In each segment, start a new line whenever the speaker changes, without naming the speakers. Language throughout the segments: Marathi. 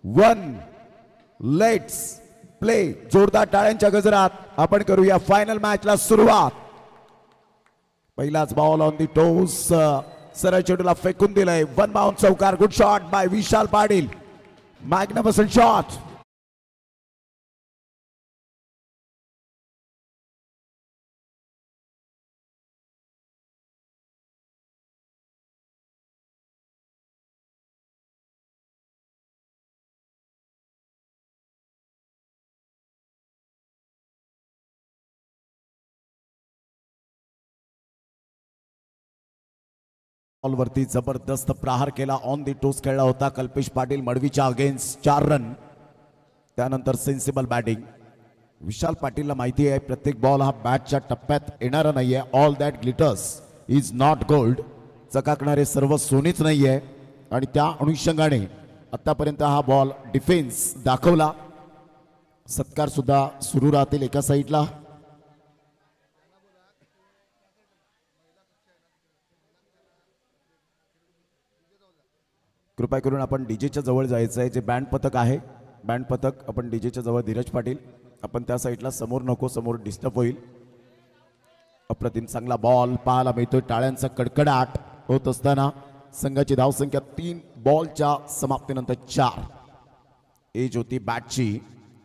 1. Let's play. जोरदार टाळ्यांच्या गजरात आपण करूया फायनल मॅचला सुरुवात. पहिलाच बॉल ऑन दी टोस, सरळ चेंडूला फेकून दिलंय. 1 बाउंड चौकार. Good shot by Vishal Patil. Magnificent shot. बॉलवरती जबरदस्त प्रहार केला. ऑन दी टोस खेळला होता कल्पेश पाटील मडवीच्या अगेन्स्ट 4 रन. त्यानंतर सेन्सिबल बॅटिंग. विशाल पाटीलला माहिती आहे प्रत्येक बॉल हा बॅटच्या टप्प्यात येणारा नाहीये. All that glitters is not gold. चकाकणारे सर्व सोनेच नाहीये आणि त्या अनुषंगाने आतापर्यंत हा बॉल डिफेन्स दाखवला. सत्कार सुद्धा सुरू राहतील एका साईडला. कृपया करून आपण डीजेच्या जवळ जायचं आहे. जे बँड पथक आहे बँड पथक आपण डीजेच्या जवळ. धीरज पाटील आपण त्या साईडला समोर नको, समोर डिस्टर्ब होईल. अप्रतिम चांगला बॉल पाहायला मिळतोय. टाळ्यांचा कडकडाट होत असताना संघाची धावसंख्या 3 बॉलच्या समाप्तीनंतर 4. एज होती बॅटची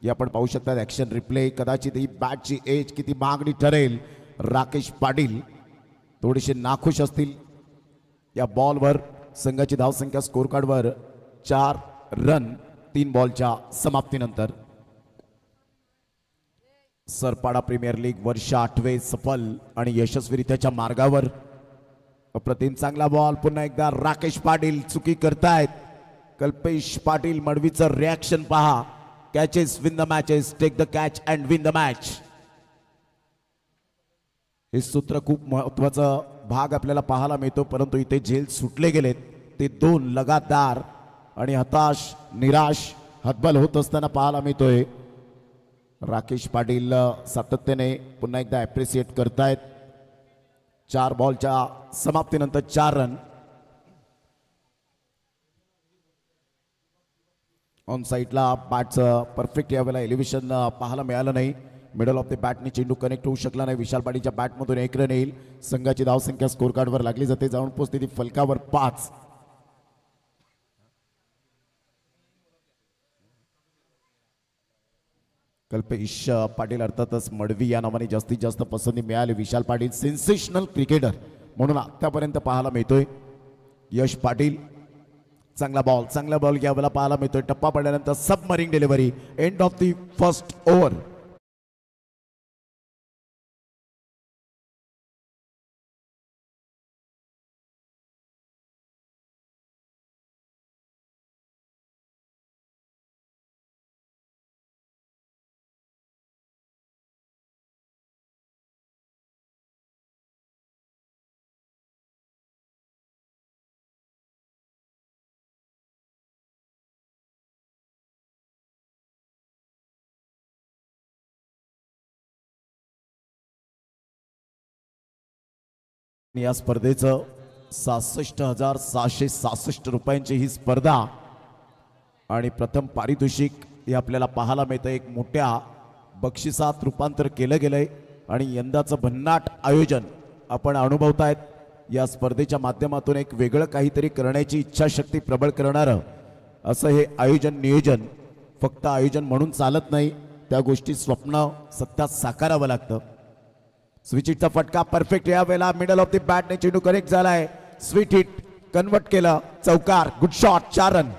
ही आपण पाहू शकता. Action replay. कदाचित ही बॅटची एज किती मागणी ठरेल. राकेश पाटील थोडेसे नाखुश असतील या बॉलवर. संघाची धावसंख्या स्कोर कार्डवर 4 रन 3 बॉलच्या समाप्तीनंतर. सरपाडा प्रीमियर लीग वर्ष 8वे सफल आणि यशस्वीरित्याच्या मार्गावर. अप्रतिम चांगला बॉल. पुन्हा एकदा राकेश पाटील चुकी करतायत. कल्पेश पाटील मडवीचं रिॲक्शन पहा. Catches win the matches. Take the catch and win the match. हे सूत्र खूप महत्वाचं भाग आपल्याला पाहायला मिळतो. परंतु इथे झेल सुटले गेलेत. ते 2 लगातार आणि हताश निराश हतबल होत असताना पाहायला मिळतोय. राकेश पाटील सातत्याने पुन्हा एकदा ॲप्रिशिएट करतायत. 4 बॉलच्या समाप्तीनंतर 4 रन. ऑन साईडला बॅटचं परफेक्ट यावेळेला एलिव्हेशन पाहायला मिळालं नाही. मिडल ऑफ द बॅटने चेंडू कनेक्ट होऊ शकला नाही. विशाल पाटीलच्या बॅटमधून 1 रन येईल. संघाची धावसंख्या स्कोर कार्डवर लागली जाते. जाऊन पोहोचते ती फलकावर 5. कल्पेश पाटील अर्थातच मडवी या नावाने जास्तीत जास्त पसंती मिळाली. विशाल पाटील सेन्सेशनल क्रिकेटर म्हणून आतापर्यंत पाहायला मिळतोय. यश पाटील चांगला बॉल यावेळेला पाहायला मिळतोय. टप्पा पडल्यानंतर submarine delivery. End of the first over. या स्पर्धेचं 66,666 रुपयांची ही स्पर्धा आणि प्रथम पारितोषिक हे आपल्याला पाहायला मिळतं. एक मोठ्या बक्षिसात रूपांतर केलं गेलंय आणि यंदाचं भन्नाट आयोजन आपण अनुभवतायत. या स्पर्धेच्या माध्यमातून एक वेगळं काहीतरी करण्याची इच्छाशक्ती प्रबळ करणारं असं हे आयोजन नियोजन. फक्त आयोजन म्हणून चालत नाही. त्या गोष्टी स्वप्न सत्यात साकारावं लागतं. स्विच हिटचा फटका परफेक्ट. या वेळेला मिडल ऑफ द बॅटने चेंडू कनेक्ट झालाय. स्वीट हिट कन्वर्ट केलं. चौकार. Good shot. 4 रन.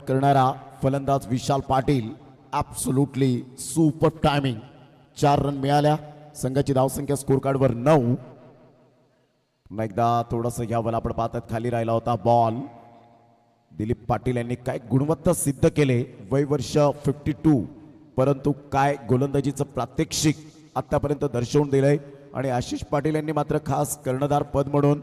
करणारा फलंदाज Vishal Patil. Absolutely super timing. 4 run मिळाल्या. संघाची धावसंख्या स्कोर कार्डवर 9. पुन्हा एकदा थोडंसं यावेळेला आपण पाहतात खाली राहिला होता बॉल. दिलीप पाटील यांनी काय गुणवत्ता सिद्ध केले. वय वर्ष 52 परंतु काय गोलंदाजीचं प्रात्यक्षिक आतापर्यंत दर्शवून दिलंय. आणि आशिष पाटील यांनी मात्र खास कर्णधार पद म्हणून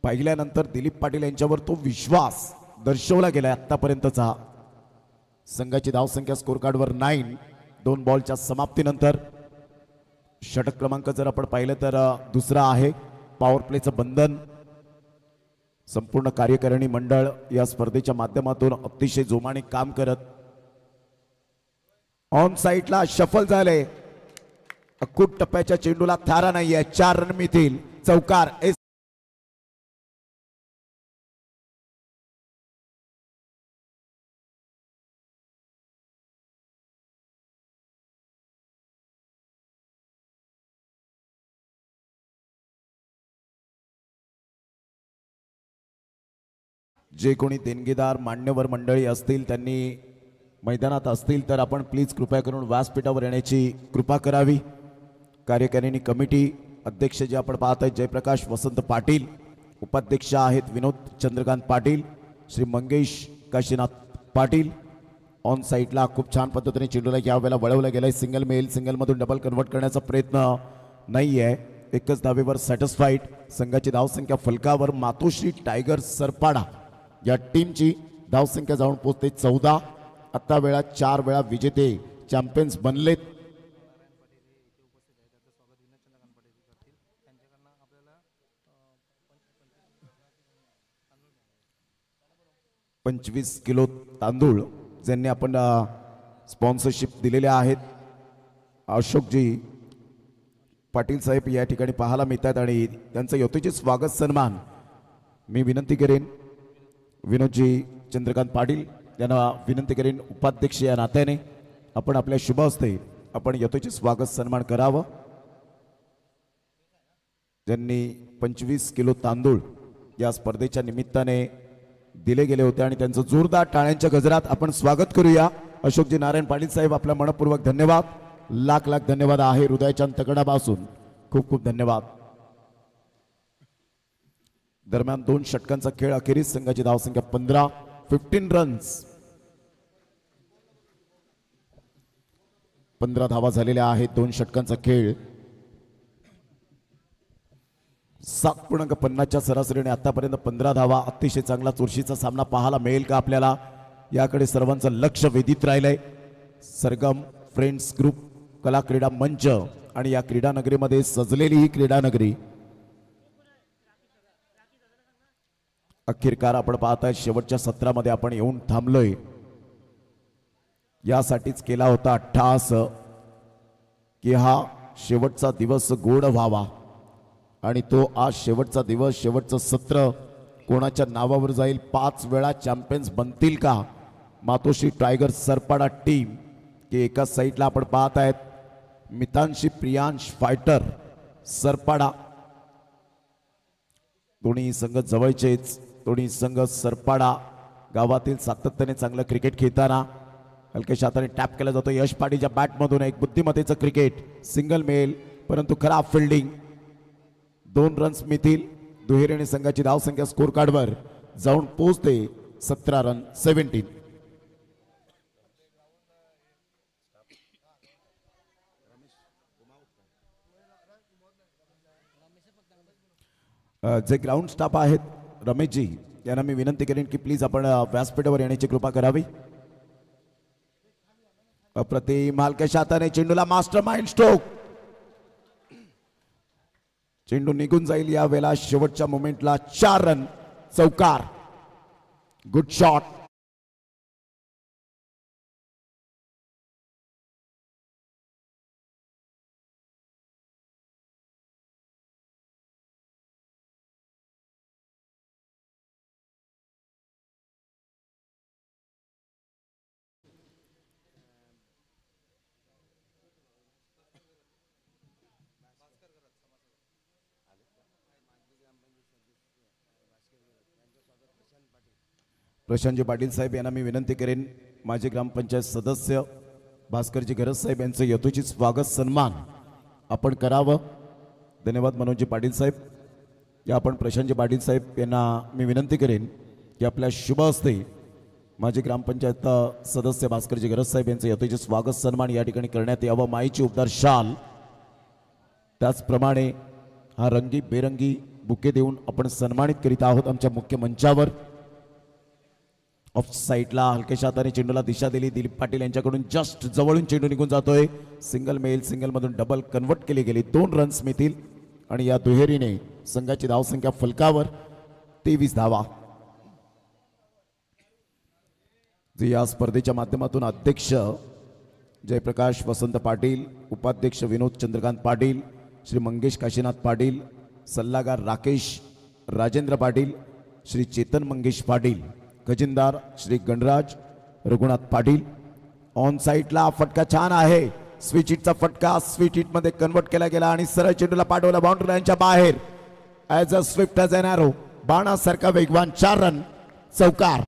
पाहिल्यानंतर दिलीप पाटील यांच्यावर तो विश्वास दर्शवला गेला आतापर्यंतचा. संघाची धावसंख्या स्कोर कार्डवर 9. 2 बॉलच्या समाप्तीनंतर षटक क्रमांक जर आपण पाहिलं तर दुसरा आहे. पॉवर प्लेचं बंधन. संपूर्ण कार्यकारिणी मंडळ या स्पर्धेच्या माध्यमातून अतिशय जोमाने काम करत ऑन साईडला शफल झाले. अकुट टप्प्याच्या चेंडूला थारा नाहीये. 4 रन मिळतील. चौकार. जे कोणी देणगीदार मान्यवर मंडळी असतील त्यांनी मैदानात असतील तर आपण प्लीज कृपया करून व्यासपीठावर येण्याची कृपा करावी. कार्यकारिणी कमिटी अध्यक्ष जे आपण पाहत आहेत जयप्रकाश वसंत पाटील, उपाध्यक्ष आहेत विनोद चंद्रकांत पाटील, श्री मंगेश काशीनाथ पाटील. ऑन साईडला खूप छान पद्धतीने चेंडूला यावेळेला वळवलं गेलंय. सिंगल मेल. सिंगलमधून डबल कन्वर्ट करण्याचा प्रयत्न नाही आहे. एकच धावेवर सॅटिस्फाईड. संघाची धावसंख्या फलकावर मातोश्री टायगर सरपाडा या टीमची धावसंख्या जाऊन पोहोचते 14. आता वेळा 4 वेळा विजेते चॅम्पियन्स बनलेत. $25 किलो तांदूळ ज्यांनी आपण स्पॉन्सरशिप दिलेल्या आहेत. अशोकजी पाटील साहेब या ठिकाणी पाहायला मिळतात आणि त्यांचं यथोचित स्वागत सन्मान मी विनंती करेन विनोदजी चंद्रकांत पाटील यांना विनंती करेन उपाध्यक्ष या नात्याने आपण आपल्या शुभ हस्ते आपण यथोचित स्वागत सन्मान करावं. ज्यांनी 25 किलो तांदूळ या स्पर्धेच्या निमित्ताने दिले गेले होते आणि त्यांचं जोरदार टाळ्यांच्या गजरात आपण स्वागत करूया. अशोकजी नारायण पाटील साहेब आपला मनपूर्वक धन्यवाद. लाख लाख धन्यवाद आहे हृदयाच्या अंतकणापासून. खूप खूप धन्यवाद. दरम्यान 2 षटकांचा खेळ. अखेरीस संघाची धावसंख्या 15 रन्स. 15 धावा झालेल्या आहेत. 2 षटकांचा खेळ. 7.50च्या सरासरीने आतापर्यंत 15 धावा. अतिशय चांगला चुरशीचा सामना पाहायला मिळेल का आपल्याला याकडे सर्वांचं लक्ष वेधित राहिलंय. सरगम फ्रेंड्स ग्रुप कला क्रीडा मंच आणि या क्रीडा नगरीमध्ये सजलेली ही क्रीडा नगरी अखेरकार आपण पाहताय शेवटच्या सत्रामध्ये आपण येऊन थांबलोय. यासाठीच केला होता अट्टहास की हा शेवटचा दिवस गोड व्हावा आणि तो आज शेवटचा दिवस शेवटचं सत्र कोणाच्या नावावर जाईल. 5 वेळा चॅम्पियन्स बनतील का मातोश्री टायगर सरपाडा टीम की एका साईडला आपण पाहत आहेत मितांशी प्रियांश फायटर सरपाडा. दोन्ही संघ जवळचेच. दोन्ही संघ सरपाडा गावातील सातत्याने चांगलं क्रिकेट खेळताना हलक्याशा हाताने टॅप केला जातो. यश पाटीलच्या बॅटमधून एक बुद्धिमत्तेचं क्रिकेट. सिंगल मेल परंतु खराब फिल्डिंग. 2 रन्स मिळतील. दुहेरीने संघाची धावसंख्या स्कोर कार्डवर जाऊन पोहोचते 17 रन 17. जे ग्राउंड स्टाफ आहेत रमेशजी यांना मी विनंती करेन की प्लीज आपण व्यासपीठावर येण्याची कृपा करावी. अप्रतिम हलक्याशा हाताने चेंडूला मास्टर माइंड स्ट्रोक. चेंडू निघून जाईल या वेळेला. शेवटच्या मोमेंटला 4 रन. चौकार. Good shot. प्रशांतजी पाटील साहेब यांना मी विनंती करेन माजी ग्रामपंचायत सदस्य भास्करजी गरज साहेब यांचं यथोचित स्वागत सन्मान आपण करावं. धन्यवाद मनोजजी पाटील साहेब. या आपण प्रशांतजी पाटील साहेब यांना मी विनंती करेन की आपल्या शुभ हस्ते माजी ग्रामपंचायत सदस्य भास्करजी गरज साहेब यांचं यथोचित स्वागत सन्मान या ठिकाणी करण्यात यावं. माईची उबदार शाल त्याचप्रमाणे हा रंगी बेरंगी बुके देऊन आपण सन्मानित करीत आहोत आमच्या मुख्य मंचावर. ऑफ साईडला हलक्याशा हाताने चेंडूला दिशा दिली. दिलीप पाटील यांच्याकडून जस्ट जवळून चेंडू निघून जातोय. सिंगल मेल सिंगल मधून डबल कन्वर्ट केली गेली. 2 रन्स मिळतील आणि या दुहेरीने संघाची धावसंख्या फलकावर 23 धावा. या स्पर्धेच्या माध्यमातून अध्यक्ष जयप्रकाश वसंत पाटील, उपाध्यक्ष विनोद चंद्रकांत पाटील, श्री मंगेश काशीनाथ पाटील, सल्लागार राकेश राजेंद्र पाटील, श्री चेतन मंगेश पाटील, खजिनदार श्री गणराज रघुनाथ पाटील. ऑन साईडला फटका छान आहे. स्विच हिटचा फटका स्विच हिट मध्ये कन्वर्ट केला गेला आणि सरळ चेंडूला पाठवला बाउंड्री लाईनच्या बाहेर. As a swift as an arrow, बाणासारखा वेगवान. 4 रन, चौकार.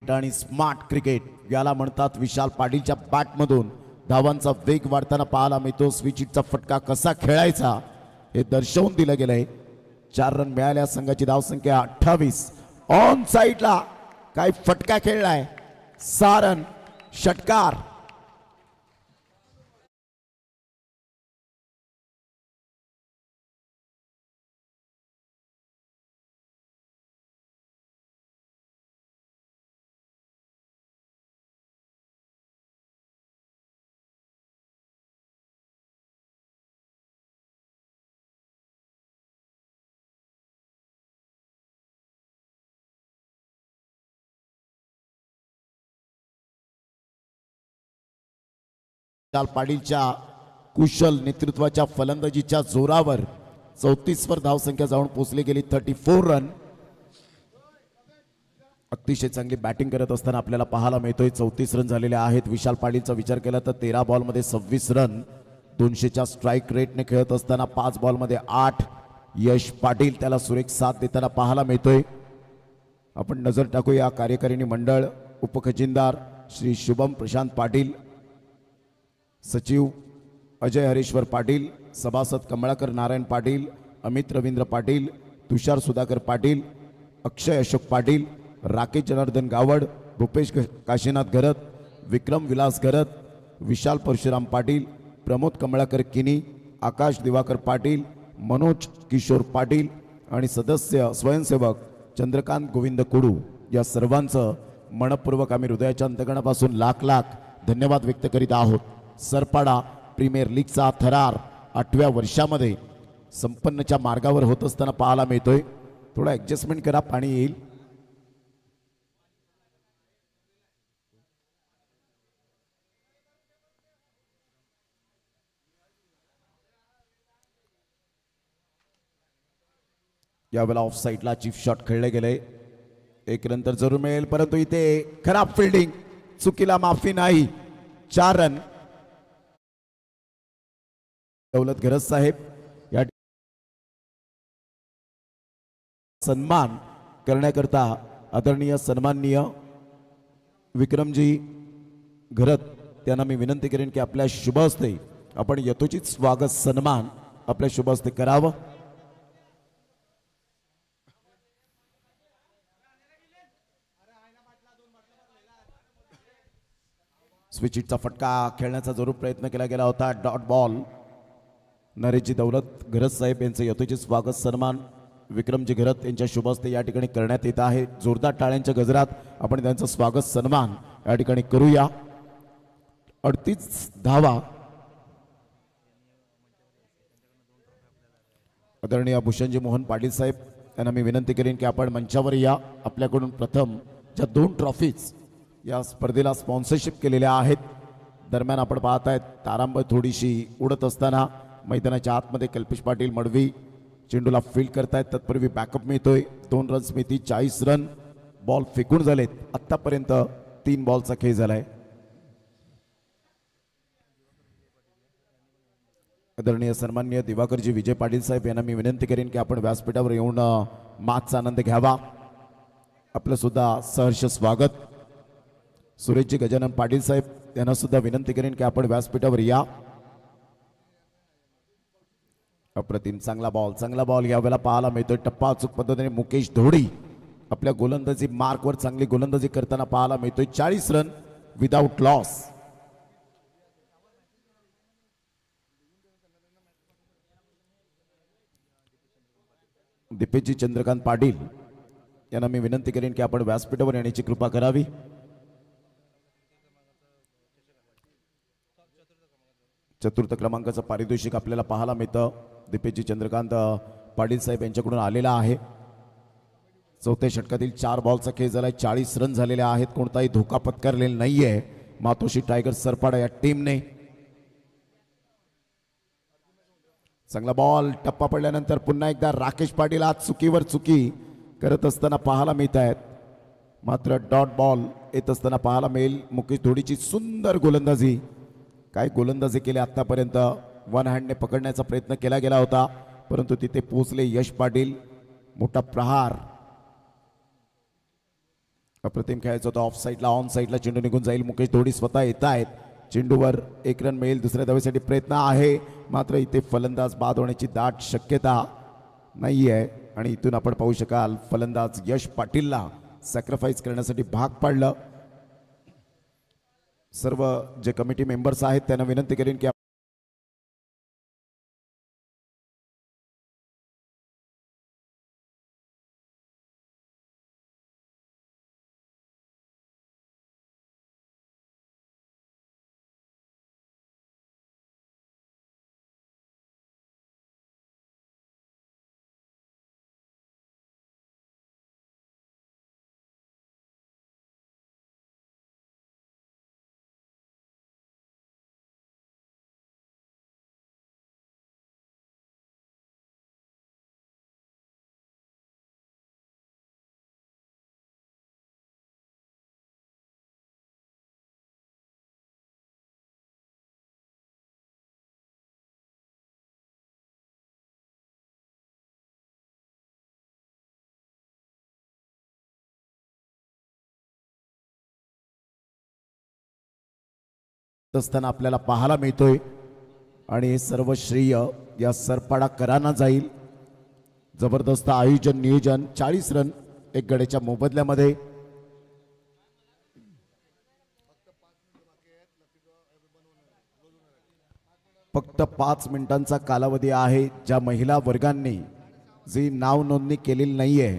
आणि स्मार्ट क्रिकेट याला म्हणतात. विशाल पाटीलच्या बॅटमधून धावांचा वेग वाढताना पाहायला मिळतो. स्विच हिटचा फटका कसा खेळायचा हे दर्शवून दिलं गेलंय. 4 रन मिळाल्या. संघाची धावसंख्या 28. ऑन साईडला काय फटका खेळलाय. 6 रन, षटकार. पाटीलच्या कुशल नेतृत्वाच्या फलंदाजीच्या जोरावर 34 वर धावसंख्या जाऊन पोहोचली गेली. 34 रन. अतिशय चांगली बॅटिंग करत असताना आपल्याला पाहायला मिळतोय. 34 रन झालेले आहेत. विशाल पाटीलचा विचार केला तर 13 बॉलमध्ये 26 रन. 200च्या स्ट्राईक रेटने खेळत असताना 5 बॉलमध्ये 8. यश पाटील त्याला सुरेख साथ देताना पाहायला मिळतोय. आपण नजर टाकूया कार्यकारिणी मंडळ. उपखजिनदार श्री शुभम प्रशांत पाटील, सचिव अजय हरेश्वर पाटील, सभासद कमळाकर नारायण पाटील, अमित रवींद्र पाटील, तुषार सुधाकर पाटील, अक्षय अशोक पाटील, राकेश जनार्दन गावड, भूपेश काशीनाथ घरत, विक्रम विलास घरत, विशाल परशुराम पाटील, प्रमोद कमळाकर किनी, आकाश दिवाकर पाटील, मनोज किशोर पाटील आणि सदस्य स्वयंसेवक चंद्रकांत गोविंद कुडू या सर्वांचं मनपूर्वक आम्ही हृदयाच्या अंतकणापासून लाख लाख धन्यवाद व्यक्त करीत आहोत. सरपाडा प्रीमियर लीगचा थरार 8व्या वर्षामध्ये संपन्नच्या मार्गावर होत असताना पाहायला मिळतोय. थोडा ऍडजस्टमेंट करा, पाणी येईल. यावेळेला ऑफ साईडला चीफ शॉट खेळले गेले. 1 रन तर जरूर मिळेल, परंतु इथे खराब फिल्डिंग, चुकीला माफी नाही. 4 रन. दौलत घरत साहेब या सन्मान करण्याकरता आदरणीय सन्माननीय विक्रमजी घरत त्यांना मी विनंती करेन की आपल्या शुभ हस्ते आपण यथोचित स्वागत सन्मान आपल्या शुभ हस्ते करावं. स्विच हिटचा फटका खेळण्याचा जरूर प्रयत्न केला गेला होता. Dot ball. नरेशजी दौलत घरत साहेब यांचं यथोचित स्वागत सन्मान विक्रमजी घरत यांच्या शुभ हस्ते या ठिकाणी करण्यात येत आहे. जोरदार टाळ्यांच्या गजरात आपण त्यांचं स्वागत सन्मान या ठिकाणी करूया. 38 धावा. आदरणीय भूषणजी मोहन पाटील साहेब यांना मी विनंती करेन की आपण मंचावर या. आपल्याकडून प्रथम ज्या 2 ट्रॉफीज या स्पर्धेला स्पॉन्सरशिप केलेल्या आहेत. दरम्यान आपण पाहतायत तारांबळ थोडीशी उडत असताना मैदानाच्या आतमध्ये कल्पेश पाटील मडवी चेंडूला फील्ड करतायत. तत्पूर्वी बॅकअप मिळतोय. 2 रन्स मिळतील. 40 रन. बॉल फेकून झालेत. आतापर्यंत 3 बॉलचा खेळ झालाय. आदरणीय सन्माननीय दिवाकरजी विजय पाटील साहेब यांना मी विनंती करेन की आपण व्यासपीठावर येऊन मॅचचा आनंद घ्यावा. आपलं सुद्धा सहर्ष स्वागत. सुरेशजी गजानन पाटील साहेब यांना सुद्धा विनंती करेन की आपण व्यासपीठावर या. अप्रतिम चांगला बॉल यावेळेला पाहायला मिळतोय. टप्पा अचूक पद्धतीने मुकेश धोडी आपल्या गोलंदाजी मार्कवर चांगली गोलंदाजी करताना पाहायला मिळतोय. 40 रन विदाउट लॉस. दीपेशजी चंद्रकांत पाटील यांना मी विनंती करेन की आपण व्यासपीठावर येण्याची कृपा करावी. चतुर्थ क्रमांकाचं पारितोषिक आपल्याला पाहायला मिळतं. दीपेशजी चंद्रकांत पाटील साहेब यांच्याकडून आलेला आहे. चौथ्या षटकातील 4 बॉलचा खेळ झालाय. 40 रन झालेले आहेत. कोणताही धोका पत्करलेला नाहीये मातोश्री टायगर्स सरपाडा या टीमने. चांगला बॉल टप्पा पडल्यानंतर पुन्हा एकदा राकेश पाटील आज चुकीवर चुकी करत असताना पाहायला मिळत आहेत. मात्र डॉट बॉल येत असताना पाहायला मिळेल. मुकेश धोडीची सुंदर गोलंदाजी. काय गोलंदाजी केली आतापर्यंत. वन हँडने पकडण्याचा प्रयत्न केला गेला होता परंतु तिथे पोहोचले यश पाटील. मोठा प्रहार. अप्रतिम खेळायचं होतं. ऑफ साईडला ऑन साईडला चेंडू निघून जाईल. मुकेश धोडी स्वतः येत आहेत. चेंडूवर 1 रन मिळेल. दुसऱ्या धावेसाठी प्रयत्न आहे मात्र इथे फलंदाज बाद होण्याची दाट शक्यता नाही आहे आणि इथून आपण पाहू शकाल फलंदाज यश पाटीलला सॅक्रिफाईस करण्यासाठी भाग पाडलं. सर्व जे कमिटी मेंबर्स आहेत त्यांना विनंती करेन की असताना आपल्याला पाहायला मिळतोय आणि हे सर्व श्रेय या सरपाडाकरांना जाईल. जबरदस्त आयोजन नियोजन. 40 रन 1 गड्याच्या मोबदल्यामध्ये. फक्त 5 मिनिटांचा कालावधी आहे. ज्या महिला वर्गांनी जी नाव नोंदणी केलेली नाहीये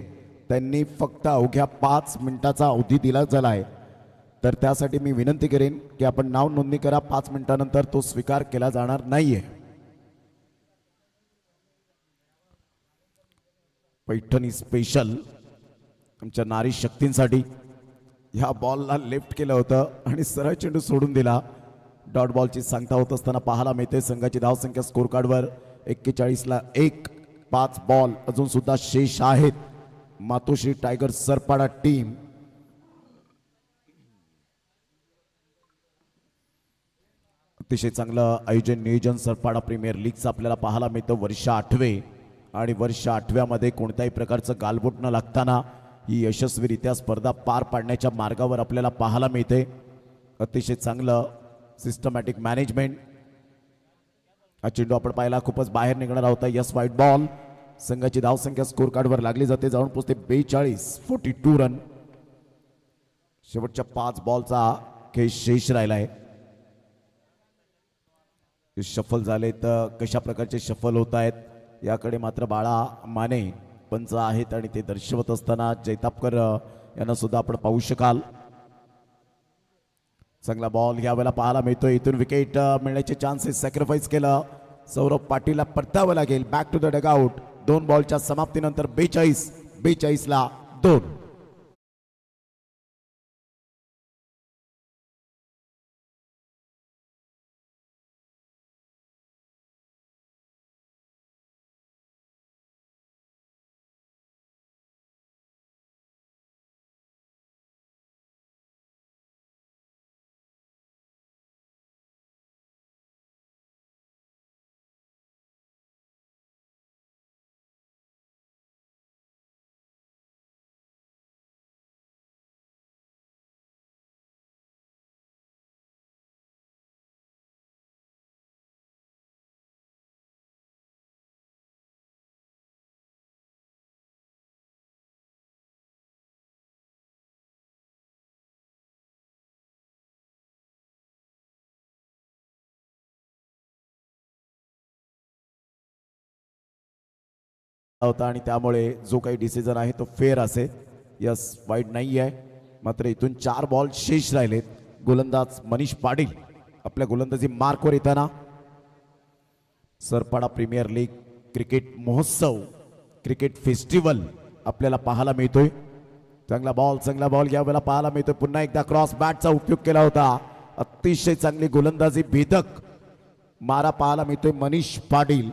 त्यांनी फक्त अवघ्या 5 मिनिटाचा अवधी दिला झाला आहे. तर त्यासाठी मी विनंती करेन की आपण नाव नोंदणी करा. 5 मिनिटांनंतर तो स्वीकार केला जाणार नाहीये. पैठणी स्पेशल आमच्या नारी शक्तींसाठी. ह्या बॉलला लेफ्ट केलं होतं आणि सरळ चेंडू सोडून दिला. डॉट बॉलची सांगता होत असताना पाहायला मिळते. संघाची धावसंख्या स्कोर कार्डवर 41ला 1. 5 बॉल अजून सुद्धा शेष आहेत. मातोश्री टायगर्स सरपाडा टीम अतिशय चांगलं आयोजन नियोजन सरपाडा प्रीमियर लीगचं आपल्याला पाहायला मिळतं. वर्ष 8वे आणि वर्ष 8व्यामध्ये कोणत्याही प्रकारचं गालबोट न लागताना ही यशस्वीरित्या स्पर्धा पार पाडण्याच्या मार्गावर आपल्याला पाहायला मिळते. अतिशय चांगलं सिस्टमॅटिक मॅनेजमेंट. हा चेंडू आपण पाहिला खूपच बाहेर निघणारा होता. यस वाईट बॉल. संघाची धावसंख्या स्कोर कार्डवर लागली जाते. जाऊन पोचते 42 रन. शेवटच्या 5 बॉलचा खेळ शेष राहिलाय. शफल झाले तर कशा प्रकारचे शफल होत आहेत याकडे मात्र बाळा माने पंच आहेत आणि ते दर्शवत असताना जैतापकर यांना सुद्धा आपण पाहू शकाल. चांगला बॉल यावेळेला पाहायला मिळतोय. इथून विकेट मिळण्याचे चान्सेस सॅक्रिफाईस केलं. सौरभ पाटीलला परतावं लागेल. Back to the dugout. 2 बॉलच्या समाप्तीनंतर 42ला 2. होता आणि त्यामुळे जो काही डिसिजन आहे तो फेअर असेल. यस, वाईट नाही आहे. मात्र इथून 4 बॉल शेष राहिलेत. गोलंदाज मनीष पाटील आपल्या गोलंदाजी मार्कवर येताना. सरपाडा प्रीमियर लीग क्रिकेट महोत्सव, क्रिकेट फेस्टिवल आपल्याला पाहायला मिळतोय. चांगला बॉल यावेळेला पाहायला मिळतोय. पुन्हा एकदा क्रॉस बॅटचा उपयोग केला होता. अतिशय चांगली गोलंदाजी, भेदक मारा पाहायला मिळतोय मनीष पाटील.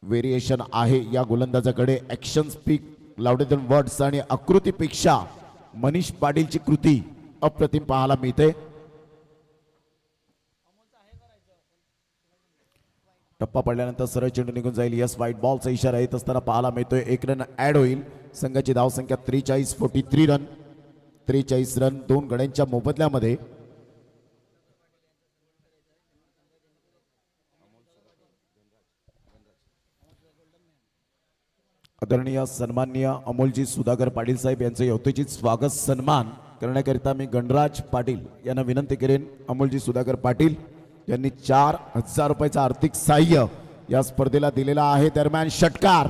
व्हेरिएशन आहे या गोलंदाजाकडे. Action speak louder than words आणि आकृतीपेक्षा मनीष पाटीलची कृती अप्रतिम पाहायला मिळते. टप्पा पडल्यानंतर सरळ चेंडू निघून जाईल. यस, व्हाईट बॉलचा इशारा येत असताना पाहायला मिळतोय. 1 रन ऍड होईल. संघाची धावसंख्या 43 रन. 43 रन 2 गड्यांच्या मोबदल्यामध्ये. आदरणीय सन्माननीय अमोलजी सुधाकर पाटील साहेब यांचे यथोचित स्वागत सन्मान करण्याकरिता मी गणराज पाटील यांना विनंती करेन. अमोलजी सुधाकर पाटील यांनी 4,000 रुपयाचा आर्थिक सहाय्य या स्पर्धेला दिलेला आहे. दरम्यान षटकार.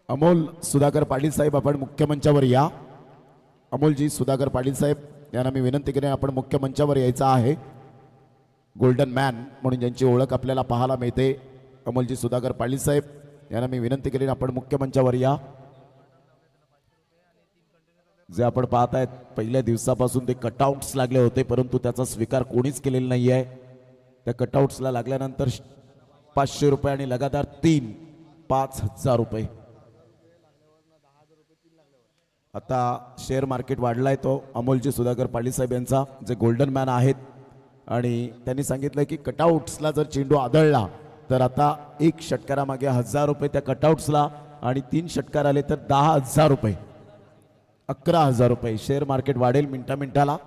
अमोल सुधाकर पाटील साहेब आपण मुख्य मंचावर या. अमोलजी सुधाकर पाटील साहेब यांना मी विनंती करेन आपण मुख्य मंचावर यायचं आहे. गोल्डन मॅन म्हणून ज्यांची ओळख आपल्याला पाहायला मिळते अमोलजी सुधाकर पाटील साहेब यांना मी विनंती करेन आपण मुख्य मंचावर या. जे आपण पाहतायत पहिल्या दिवसापासून ते कटआउट्स लागले होते परंतु त्याचा स्वीकार कोणीच केलेला नाही आहे. त्या कटआउट्सला लागल्यानंतर 500 रुपये आणि लगातार 3 5,000 रुपये. आता शेअर मार्केट वाढलाय तो अमोलजी सुधाकर पाटील साहेब यांचा जे गोल्डन मॅन आहेत आणि त्यांनी सांगितलं की कटआउट्सला जर चेंडू आदळला तर आता 1 षटकारामागे 1,000 रुपये त्या कटआउट्सला आणि 3 षटकार आले तर 10,000 रुपये, 11,000 रुपये. शेअर मार्केट वाढेल मिनिटाला.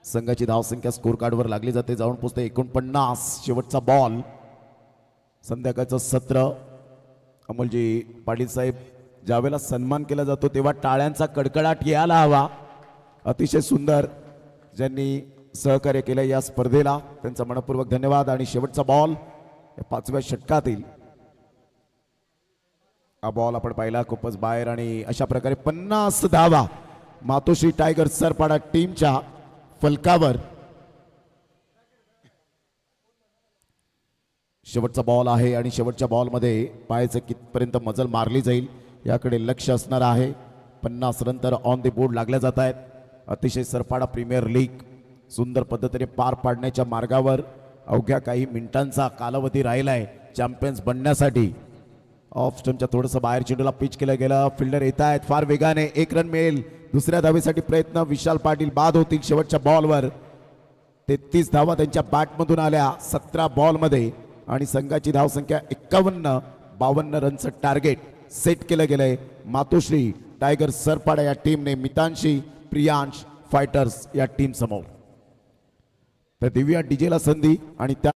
संघाची धावसंख्या स्कोर कार्डवर लागली जाते. जाऊन पोहोचते 49. शेवटचा बॉल. संध्याकाळचं सत्र. अमोलजी पाटील साहेब ज्यावेळेला सन्मान केला जातो तेव्हा टाळ्यांचा कडकडाट यायला हवा. अतिशय सुंदर ज्यांनी सहकार्य केलं या स्पर्धेला त्यांचा मनपूर्वक धन्यवाद. आणि शेवटचा बॉल 5व्या षटकातील. हा बॉल आपण पाहिला खूपच बाहेर आणि अशा प्रकारे 50 धावा मातोश्री टायगर सरपाडा टीमच्या फलकावर. शेवटचा बॉल आहे आणि शेवटच्या बॉलमध्ये पायाचं कितपर्यंत मजल मारली जाईल याकडे लक्ष असणार आहे. 50 रन तर ऑन द बोर्ड लागल्या जात आहेत. अतिशय सरपाडा प्रीमियर लीग सुंदर पद्धतीने पार पाडण्याच्या मार्गावर. अवघ्या काही मिनिटांचा कालावधी राहिलाय चॅम्पियन्स बनण्यासाठी. ऑफ स्टंपच्या थोडंसं बाहेर चेंडूला पिच केलं गेलं. फिल्डर येत आहेत फार वेगाने. 1 रन मिळेल. दुसऱ्या धावेसाठी प्रयत्न. विशाल पाटील बाद होतील शेवटच्या बॉलवर. 33 धावा त्यांच्या बॅटमधून आल्या 17 बॉलमध्ये आणि संघाची धावसंख्या 51. रनचं टार्गेट सेट केलं गेलंय मातोश्री टायगर सरपाडा या टीमने मितांशी प्रियांश फायटर्स या टीम समोर. तर दिव्या डीजेला संधी आणि त्या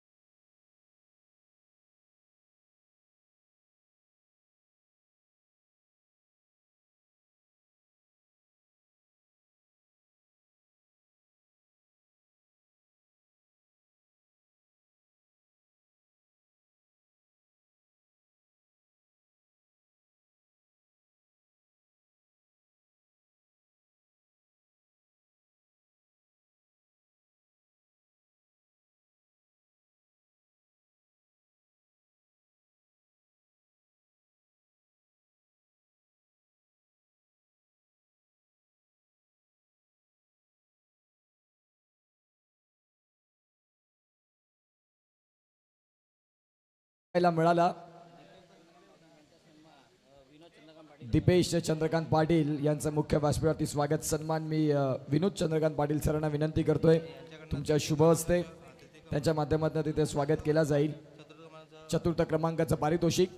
मिळाला. दीपेश चंद्रकांत पाटील यांचं मुख्य व्यासपीठावरती स्वागत सन्मान मी विनोद चंद्रकांत पाटील सरांना विनंती करतोय तुमच्या शुभ हस्ते त्यांच्या माध्यमातून तिथे स्वागत केला जाईल. चतुर्थ क्रमांकाचं पारितोषिक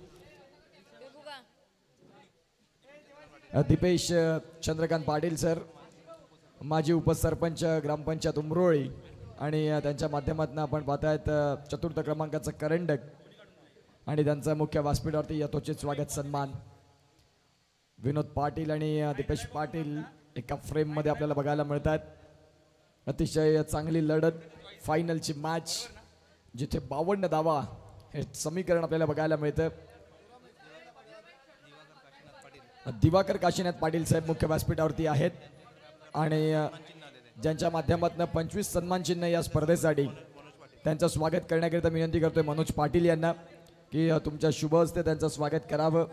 दीपेश चंद्रकांत पाटील सर माजी उपसरपंच ग्रामपंचायत उमरोळी आणि त्यांच्या माध्यमातून आपण पाहतायत चतुर्थ क्रमांकाचं करंडक आणि त्यांचा मुख्य व्यासपीठावरती यथोचित स्वागत सन्मान. विनोद पाटील आणि दीपेश पाटील एका फ्रेम मध्ये आपल्याला बघायला मिळतात. अतिशय चांगली लढत फायनलची मॅच जिथे 52 धावा हे समीकरण आपल्याला बघायला मिळतं. दिवाकर काशीनाथ पाटील साहेब मुख्य व्यासपीठावरती आहेत आणि ज्यांच्या माध्यमातून 25 सन्मान चिन्ह या स्पर्धेसाठी त्यांचं स्वागत करण्याकरिता विनंती करतोय मनोज पाटील यांना की तुमच्या शुभ हस्ते त्यांचं स्वागत करावं.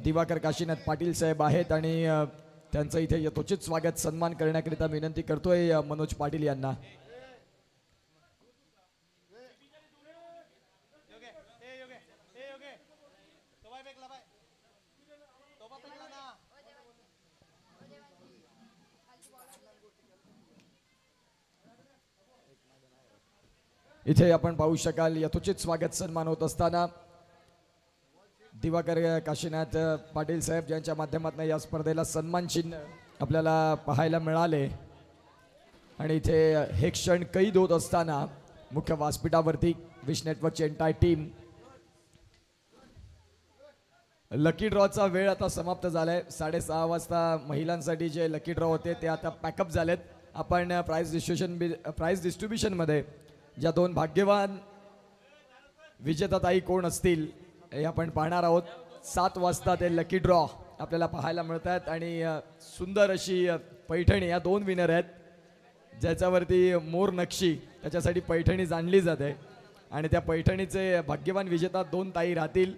दिवाकर काशीनाथ पाटील साहेब आहेत आणि त्यांचं इथे यथोचित स्वागत सन्मान करण्याकरिता विनंती करतोय मनोज पाटील यांना. इथे आपण पाहू शकाल यथोचित स्वागत सन्मान होत असताना दिवाकर काशीनाथ पाटील साहेब ज्यांच्या माध्यमातून या स्पर्धेला सन्मान चिन्ह आपल्याला पाहायला मिळाले आणि इथे हे क्षण कैद होत असताना मुख्य व्यासपीठावरती विश नेटवर्कची एंटायर टीम. लकी ड्रॉचा वेळ आता समाप्त झालाय. 6:30 वाजता महिलांसाठी जे लकी ड्रॉ होते ते आता पॅकअप झालेत. आपण प्राइज डिस्ट्रीब्युशन मध्ये ज्या 2 भाग्यवान विजेताताई कोण असतील हे आपण पाहणार आहोत. 7 वाजता ते लकी ड्रॉ आपल्याला पाहायला मिळत आहेत आणि सुंदर अशी पैठणी या 2 विनर आहेत ज्याच्यावरती मोर नक्षी त्याच्यासाठी पैठणी जाणली जाते आणि त्या पैठणीचे भाग्यवान विजेता 2 ताई राहतील.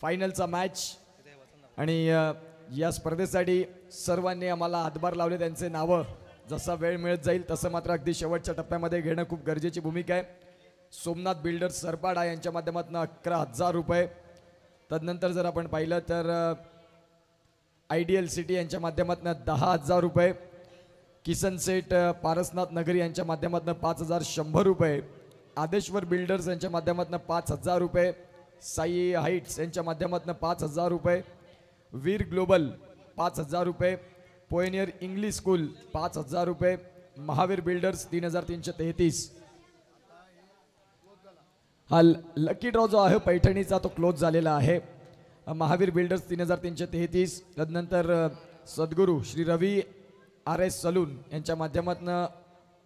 फायनलचा मॅच आणि या स्पर्धेसाठी सर्वांनी आम्हाला हातभार लावले. त्यांचे नावं जसा वेळ मिळत जाईल तसं मात्र अगदी शेवटच्या टप्प्यामध्ये घेणं खूप गरजेची भूमिका आहे. सोमनाथ बिल्डर्स सरपाडा यांच्या माध्यमातून 11,000 रुपये. तदनंतर जर आपण पाहिलं तर आयडियल सिटी यांच्या माध्यमातून 10,000 रुपये. किसन सेठ पारसनाथ नगरी यांच्या माध्यमातून 5,100 रुपये. आदेश्वर बिल्डर्स यांच्या माध्यमातून 5,000 रुपये. साई हाईट्स यांच्या माध्यमातून 5,000 रुपये. वीर ग्लोबल 5,000 रुपये. पोएनियर इंग्लिश स्कूल 5,000 रुपये. महावीर बिल्डर्स 3,333. हा लकी ड्रॉ जो आहे पैठणीचा तो क्लोज झालेला आहे. महावीर बिल्डर्स 3,333. तदनंतर सद्गुरू श्री रवी RS सलून यांच्या माध्यमातून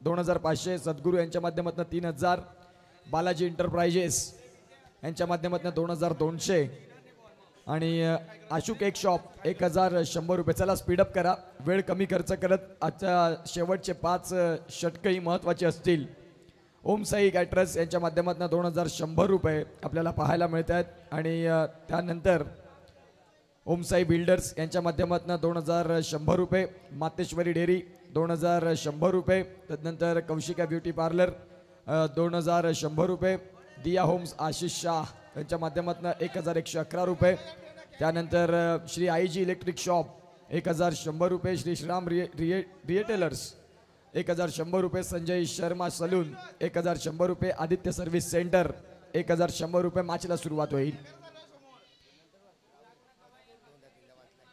2,500. सद्गुरू यांच्या माध्यमातून 3,000. बालाजी एंटरप्राइजेस यांच्या माध्यमातून 2,200 आणि आशू केक शॉप 1,100 रुपये. चला स्पीडअप करा, वेळ कमी खर्च करत आजच्या शेवटचे 5 षटकही महत्त्वाचे असतील. ओम साई कॅटरर्स यांच्या माध्यमातून 2,100 रुपये आपल्याला पाहायला मिळत आहेत आणि त्यानंतर ओम साई बिल्डर्स यांच्या माध्यमातून 2,100 रुपये. मातेश्वरी डेअरी 2,100 रुपये. तदनंतर कौशिका ब्युटी पार्लर 2,100 रुपये. दिया होम्स आशिष शाह यांच्या माध्यमातून 1,111 रुपये. त्यानंतर श्री IG इलेक्ट्रिक शॉप 1,100 रुपये. श्री श्रीराम रिटेलर्स 1,100 रुपये. संजय शर्मा सलून 1,100 रुपये. आदित्य सर्व्हिस सेंटर 1,100 रुपये. मॅचला सुरुवात होईल.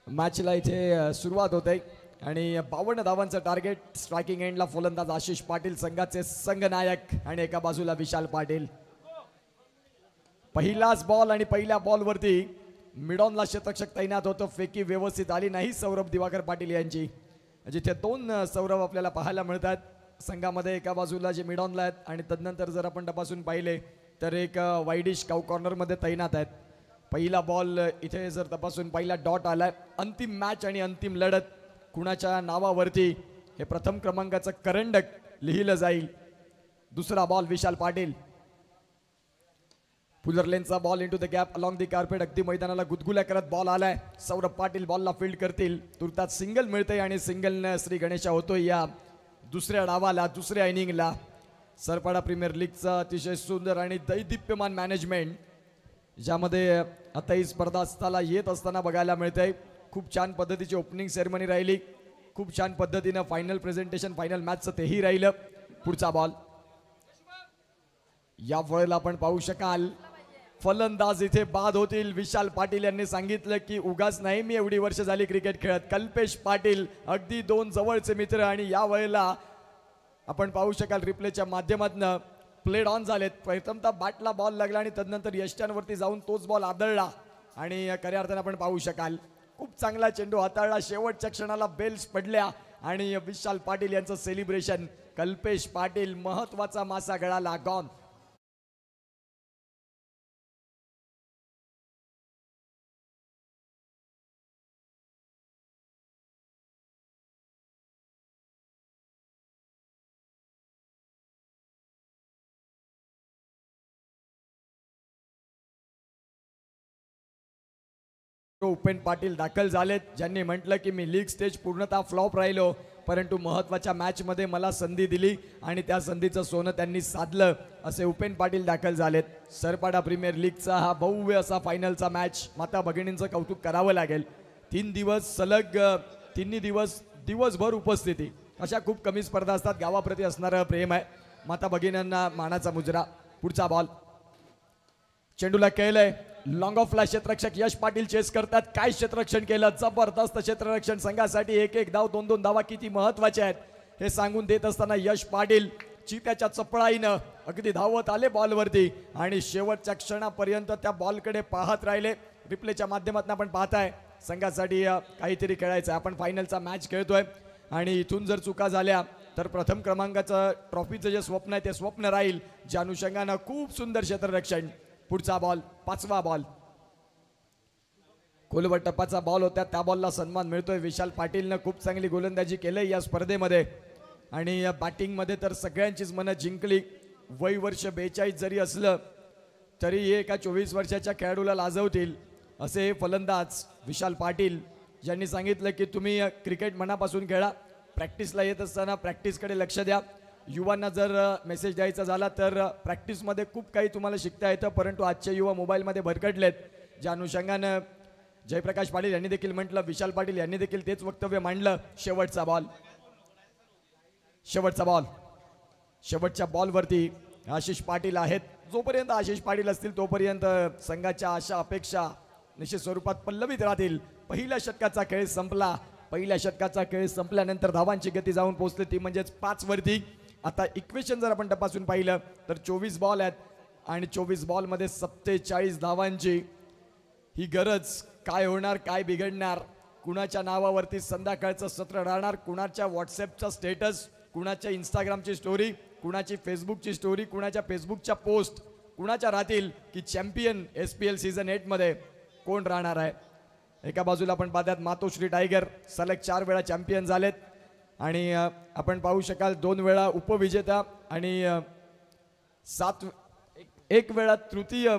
मॅचला इथे सुरुवात होते आणि 52 धावांचं टार्गेट. स्ट्रायकिंग एंडला फलंदाज आशिष पाटील संघाचे संघनायक आणि एका बाजूला विशाल पाटील. पहिलाच बॉल आणि पहिल्या बॉलवरती मिडॉनला शतकशक तैनात होतं. फेकी व्यवस्थित आली नाही सौरभ दिवाकर पाटील यांची. जिथे 2 सौरभ आपल्याला पाहायला मिळतात संघामध्ये. एका बाजूला जे मिडॉनला आहेत आणि तदनंतर जर आपण तपासून पाहिले तर एक वाईडिश काऊ कॉर्नरमध्ये तैनात आहेत. पहिला बॉल इथे जर तपासून पहिला डॉट आलाय. अंतिम मॅच आणि अंतिम लढत कुणाच्या नावावरती हे प्रथम क्रमांकाचं करंडक लिहिलं जाईल. दुसरा बॉल विशाल पाटील. पुलर लेनचा ball into the gap along the carpet. अगदी मैदानाला गुदगुल्या करत बॉल आलाय. सौरभ पाटील बॉलला फील्ड करतील. तुर्तात सिंगल मिळते आणि सिंगलनं श्री गणेशा होतोय या दुसऱ्या डावाला, दुसऱ्या इनिंगला. सरपाडा प्रीमियर लीगचा अतिशय सुंदर आणि दैदिप्यमान मॅनेजमेंट ज्यामध्ये आता ही स्पर्धा असताना येत असताना बघायला मिळते. खूप छान पद्धतीची ओपनिंग सेरेमनी राहिली. खूप छान पद्धतीनं फायनल प्रेझेंटेशन फायनल मॅचचं तेही राहिलं. पुढचा बॉल या वेळेला आपण पाहू शकाल फलंदाज इथे बाद होतील. विशाल पाटील यांनी सांगितलं की उगाच नाही मी एवढी वर्ष झाली क्रिकेट खेळत. कल्पेश पाटील अगदी 2 जवळचे मित्र आणि या वेळेला आपण पाहू शकाल रिप्लेच्या माध्यमातून प्लेड ऑन झालेत. प्रथमतः बॅटला बॉल लागला आणि तदनंतर यष्ट्यांवरती जाऊन तोच बॉल आदळला आणि खऱ्या अर्थाने आपण पाहू शकाल खूप चांगला चेंडू हाताळला. शेवटच्या क्षणाला बेल्स पडल्या आणि विशाल पाटील यांचं सेलिब्रेशन कल्पेश पाटील महत्वाचा मासा गळाला गॉन. उपेन पाटील दाखल झालेत, ज्यांनी म्हटलं की मी लीग स्टेज पूर्णतः फ्लॉप राहिलो, परंतु महत्वाच्या मॅच मध्ये मला संधी दिली आणि त्या संधीचं सोनं त्यांनी साधलं, असे उपेन पाटील दाखल झालेत. सरपाडा प्रीमियर लीगचा हा भव्य असा फायनलचा मॅच माता भगिनींचं कौतुक करावं लागेल. 3 दिवस सलग, तिन्ही दिवसभर उपस्थिती, अशा खूप कमी स्पर्धा असतात. गावाप्रती असणारं प्रेम आहे. माता भगिनींना मानाचा मुजरा. पुढचा बॉल चेंडूला केलंय, लॉंग ऑफला क्षेत्ररक्षक यश पाटील चेस करतात. काय क्षेत्ररक्षण केलं, जबरदस्त क्षेत्ररक्षण. संघासाठी 1-1 धाव, 2-2 धावा किती महत्वाच्या आहेत हे सांगून देत असताना यश पाटील चित्याच्या चपळाईनं अगदी धावत आले बॉलवरती आणि शेवटच्या क्षणापर्यंत त्या बॉलकडे पाहत राहिले. रिप्लेच्या माध्यमातून आपण पाहताय संघासाठी काहीतरी खेळायचं. आपण फायनलचा मॅच खेळतोय आणि इथून जर चुका झाल्या तर प्रथम क्रमांकाचं ट्रॉफीचं जे स्वप्न आहे ते स्वप्न राहील. ज्या अनुषंगानं खूप सुंदर क्षेत्ररक्षण. पुढचा बॉल, 5वा बॉल, खोलवर टप्पाचा बॉल होता, त्या बॉलला सन्मान मिळतोय. विशाल पाटीलनं खूप चांगली गोलंदाजी केली या स्पर्धेमध्ये आणि या बॅटिंगमध्ये तर सगळ्यांचीच मनं जिंकली. वय वर्ष 42 जरी असलं तरी एका 24 वर्षाच्या खेळाडूला लाजवतील असे फलंदाज विशाल पाटील, ज्यांनी सांगितलं की तुम्ही क्रिकेट मनापासून खेळा, प्रॅक्टिसला येत असताना प्रॅक्टिसकडे लक्ष द्या. युवांना जर मेसेज द्यायचा झाला तर प्रॅक्टिसमध्ये खूप काही तुम्हाला शिकता येतं, परंतु आजचे युवा मोबाईलमध्ये भरकटलेत. ज्या अनुषंगानं जयप्रकाश पाटील यांनी देखील म्हटलं, विशाल पाटील यांनी देखील तेच वक्तव्य मांडलं. शेवटचा बॉल, शेवटच्या बॉलवरती आशिष पाटील आहेत. जोपर्यंत आशिष पाटील असतील तोपर्यंत संघाच्या आशा अपेक्षा निश्चित स्वरूपात पल्लवित राहतील. पहिल्या षटकाचा खेळ संपला. पहिल्या षटकाचा खेळ संपल्यानंतर धावांची गती जाऊन पोहोचली ती म्हणजेच 5 वरती. आता इक्वेशन जर आपण तपासून पाहिलं तर 24 बॉल आहेत आणि 24 बॉलमध्ये 47 धावांची ही गरज. काय होणार, काय बिघडणार, कुणाच्या नावावरती संध्याकाळचं सत्र राहणार, कुणाच्या व्हॉट्सअपचा स्टेटस, कुणाच्या इंस्टाग्रामची स्टोरी, कुणाची फेसबुकची स्टोरी, कुणाच्या फेसबुकच्या पोस्ट, कुणाच्या राहतील की चॅम्पियन SPL सीझन 8 मध्ये कोण राहणार आहे. एका बाजूला आपण पाहतात मातोश्री टायगर सलग 4 वेळा चॅम्पियन झालेत आणि आपण पाहू शकाल 2 वेळा उपविजेता आणि 1 वेळा तृतीय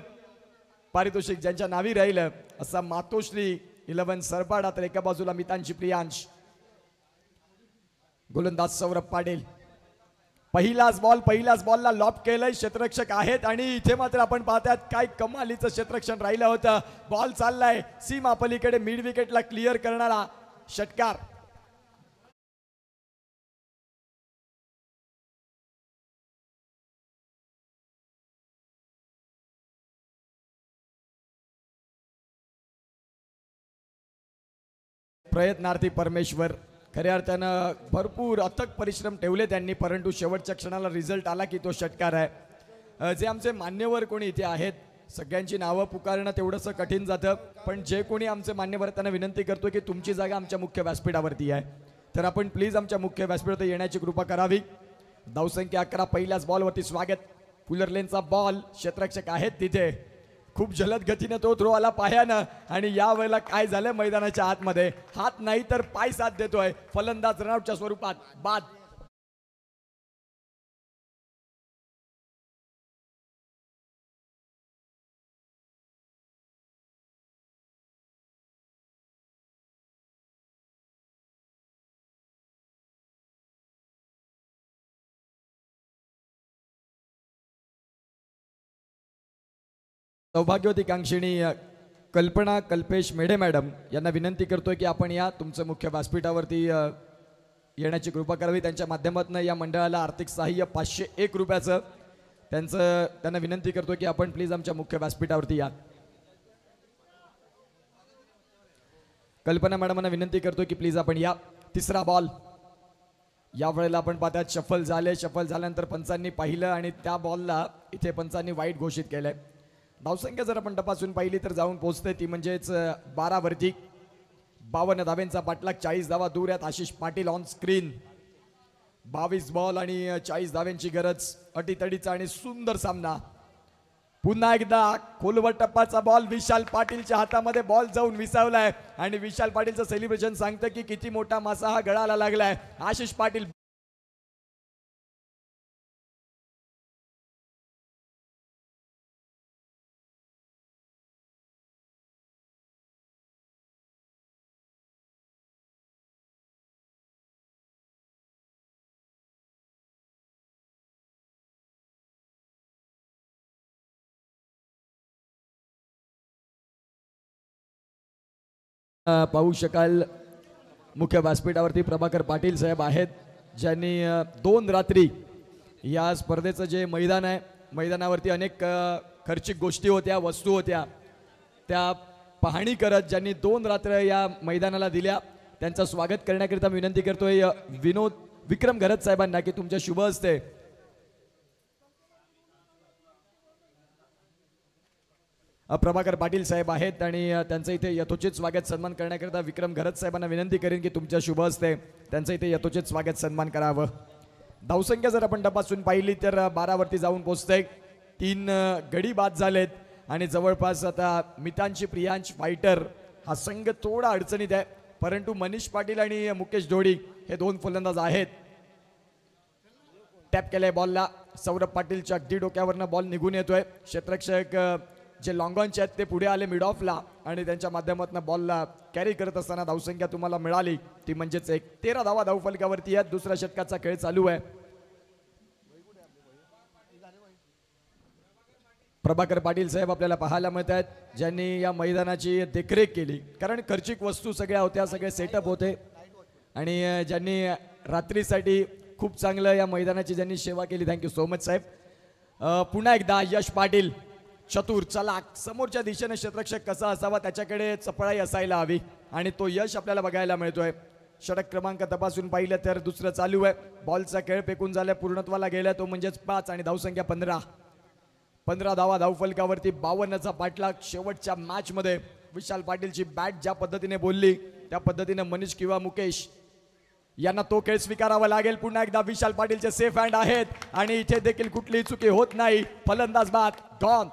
पारितोषिक ज्यांच्या नावी राहिलं असा मातोश्री 11 सरपाडा. तर एका बाजूला मितांशी प्रियांश, गोलंदाज सौरभ पाटील. पहिल्याच बॉलला लॉप केलंय, क्षेत्ररक्षक आहेत आणि इथे मात्र आपण पाहतात काय कमालीचं क्षेत्ररक्षण राहिलं होतं. बॉल चाललाय सीमा पलीकडे, मिड विकेटला क्लिअर करणारा षटकार. प्रयत्नार्थी परमेश्वर, खऱ्या अर्थानं भरपूर अथक परिश्रम ठेवले त्यांनी, परंतु शेवटच्या क्षणाला रिझल्ट आला की तो षटकार आहे. जे आमचे मान्यवर कोणी इथे आहेत सगळ्यांची नावं पुकारणं तेवढंसं कठीण जातं, पण जे कोणी आमचे मान्यवर त्यांना विनंती करतो की तुमची जागा आमच्या मुख्य व्यासपीठावरती आहे, तर आपण प्लीज आमच्या मुख्य व्यासपीठावर येण्याची कृपा करावी. धावसंख्या 11, पहिल्याच बॉलवरती स्वागत. फुलर लेनचा बॉल, क्षेत्ररक्षक आहेत तिथे, खूप जलद गतीने तो थ्रो आला पायानं आणि या वेळेला काय झालं मैदानाच्या आतमध्ये हात नाही तर पाय साथ देतोय. फलंदाज रनआउटच्या स्वरूपात बाद. सौभाग्यवती कांक्षिणी कल्पना कल्पेश मेढे मॅडम यांना विनंती करतोय की आपण या तुमचं मुख्य व्यासपीठावरती येण्याची कृपा करावी. त्यांच्या माध्यमातून या मंडळाला आर्थिक सहाय्य 501 रुपयाचं त्यांना विनंती करतो की आपण प्लीज आमच्या मुख्य व्यासपीठावरती या. कल्पना मॅडमांना विनंती करतो की प्लीज आपण या. तिसरा बॉल, या वेळेला आपण पाहतात शफल झाल्यानंतर पंचांनी पाहिलं आणि त्या बॉलला इथे पंचांनी वाईट घोषित केलंय. धावसंख्या जर आपण तपासून पाहिली तर जाऊन पोहोचते ती म्हणजेच 12 वरती. 52 धावेंचा पाठलाग, 40 धावा दूर आहेत. Ashish Patil on screen 22 ball आणि 40 धाव्यांची गरज. अटीतडीचा आणि सुंदर सामना. पुन्हा एकदा खोलवर टप्पाचा बॉल विशाल पाटीलच्या हातामध्ये बॉल जाऊन विसावलाय आणि विशाल पाटीलचं सेलिब्रेशन सांगतं की किती मोठा मासा हा गळाला लागलाय. आशिष पाटील पाहू शकाल मुख्य व्यासपीठावरती प्रभाकर पाटील साहेब आहेत, ज्यांनी 2 रात्री या स्पर्धेचं जे मैदान आहे, मैदानावरती अनेक खर्चिक गोष्टी होत्या, वस्तू होत्या, त्या पाहणी करत ज्यांनी 2 रात्र या मैदानाला दिल्या. त्यांचं स्वागत करण्याकरिता विनंती करतोय विक्रम घरत साहेबांना की तुमच्या शुभ हस्ते प्रभाकर पाटील साहेब आहेत आणि त्यांचं इथे यथोचित स्वागत सन्मान करण्याकरिता विक्रम घरत साहेबांना विनंती करेन की तुमच्या शुभ हस्ते त्यांचं इथे यथोचित स्वागत सन्मान करावं. धावसंख्या जर आपण तपासून पाहिली तर 12 वरती जाऊन पोहोचते. 3 गडी बाद झालेत आणि जवळपास आता मितांची प्रियांश फायटर हा संघ थोडा अडचणीत आहे, परंतु मनीष पाटील आणि मुकेश ढोडी हे 2 फलंदाज आहेत. टॅप केलाय बॉलला. सौरभ पाटीलच्या अगदी डोक्यावरनं बॉल निघून येतोय. क्षेत्ररक्षक जे लॉंगॉनचे आहेत ते पुढे आले मिड ऑफला आणि त्यांच्या माध्यमातून बॉलला कॅरी करत असताना धावसंख्या तुम्हाला मिळाली ती म्हणजेच 13 धावा धावफलकावरती आहेत. दुसऱ्या षटकाचा खेळ चालू आहे. प्रभाकर पाटील साहेब आपल्याला पाहायला मिळत आहेत, ज्यांनी या मैदानाची देखरेख केली, कारण खर्चिक वस्तू सगळ्या होत्या, सगळे सेटअप होते आणि ज्यांनी रात्रीसाठी खूप चांगलं या मैदानाची ज्यांनी सेवा केली. थँक्यू सो मच साहेब. पुन्हा एकदा यश पाटील चतुर चलाक, समोरच्या दिशेने क्षेत्ररक्षक कसा असावा त्याच्याकडे चपळाई असायला हवी आणि तो यश आपल्याला बघायला मिळतोय. षटक क्रमांक तपासून पाहिलं तर दुसरं चालू आहे. बॉलचा खेळ फेकून झाला, पूर्णत्वाला गेला तो म्हणजेच 5 आणि धावसंख्या 15 धावा धावफलकावरती. 52चा पाठलाग. शेवटच्या मॅच मध्ये विशाल पाटीलची बॅट ज्या पद्धतीने बोलली त्या पद्धतीने मनीष किंवा मुकेश यांना तो खेळ स्वीकारावा लागेल. पुन्हा एकदा विशाल पाटीलचे सेफ हँड आहेत आणि इथे देखील कुठलीही चुकी होत नाही. फलंदाज बाद गॉन.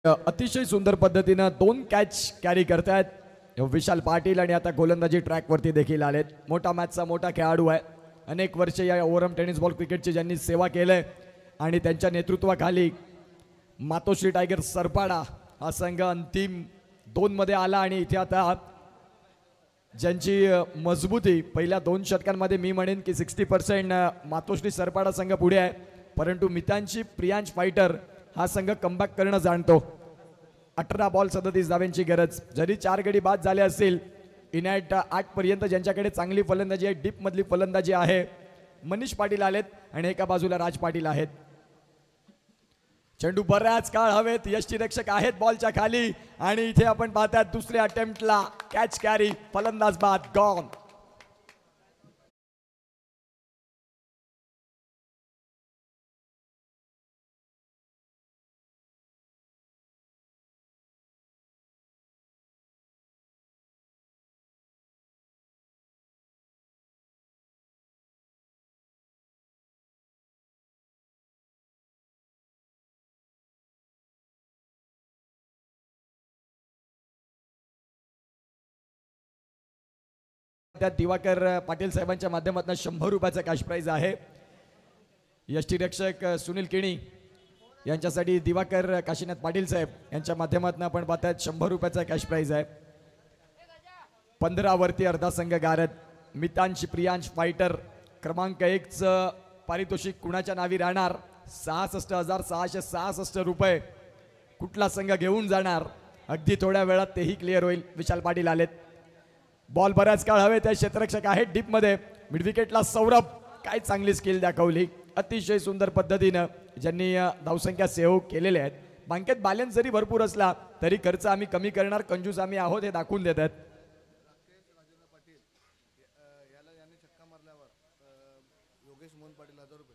अतिशय सुंदर पद्धतीनं 2 कॅच कॅरी करतायत विशाल पाटील आणि आता गोलंदाजी ट्रॅकवरती देखील आलेत. मोठा मॅचचा मोठा खेळाडू आहे. अनेक वर्षे या ओव्हरआर्म टेनिस बॉल क्रिकेटची ज्यांनी सेवा केलंय आणि त्यांच्या नेतृत्वाखाली मातोश्री टायगर सरपाडा हा संघ अंतिम 2 मध्ये आला आणि इथे आता ज्यांची मजबूती पहिल्या 2 षटकांमध्ये मी म्हणेन की 60% मातोश्री सरपाडा संघ पुढे आहे, परंतु मितांची प्रियांश फायटर हा संघ कमबॅक करणं जाणतो. 18 बॉल 37 धाव्यांची गरज. जरी 4 गडी बाद झाले असतील, इनॅट 8 पर्यंत ज्यांच्याकडे चांगली फलंदाजी आहे, डीप मधली फलंदाजी आहे, मनीष पाटील आलेत आणि एका बाजूला राज पाटील आहेत. चेंडू बऱ्याच काळ हवेत. यष्टीरक्षक आहेत बॉलच्या खाली आणि इथे आपण पाहतात दुसऱ्या अटेम्प्टला कॅच कॅरी. फलंदाज बाद गॉन. त्यात दिवाकर पाटील साहेबांच्या माध्यमातून 100 रुपयाचा कॅश प्राइज आहे. यष्टीरक्षक सुनील केणी यांच्यासाठी दिवाकर काशीनाथ पाटील साहेब यांच्या माध्यमातून आपण पाहतात 100 रुपयाचा कॅश प्राइज आहे. 15 वरती अर्धा संघ गारद. मितांश प्रियांश फायटर क्रमांक 1 चं पारितोषिक कुणाच्या नावी राहणार? 66,666 रुपये. कुठला संघ घेऊन जाणार? अगदी थोड्या वेळात तेही क्लिअर होईल. विशाल पाटील आलेत. बॉल बऱ्याच काळ हवे त्या क्षेत्ररक्षक आहेत डीप मध्ये. मिड विकेटला सौरभ, काय चांगली स्किल दाखवली अतिशय सुंदर पद्धतीनं, ज्यांनी धावसंख्या सेव्ह केलेल्या आहेत. बँकेत बॅलन्स जरी भरपूर असला तरी खर्च आम्ही कमी करणार, कंजूस आम्ही आहोत हे दाखवून देतात.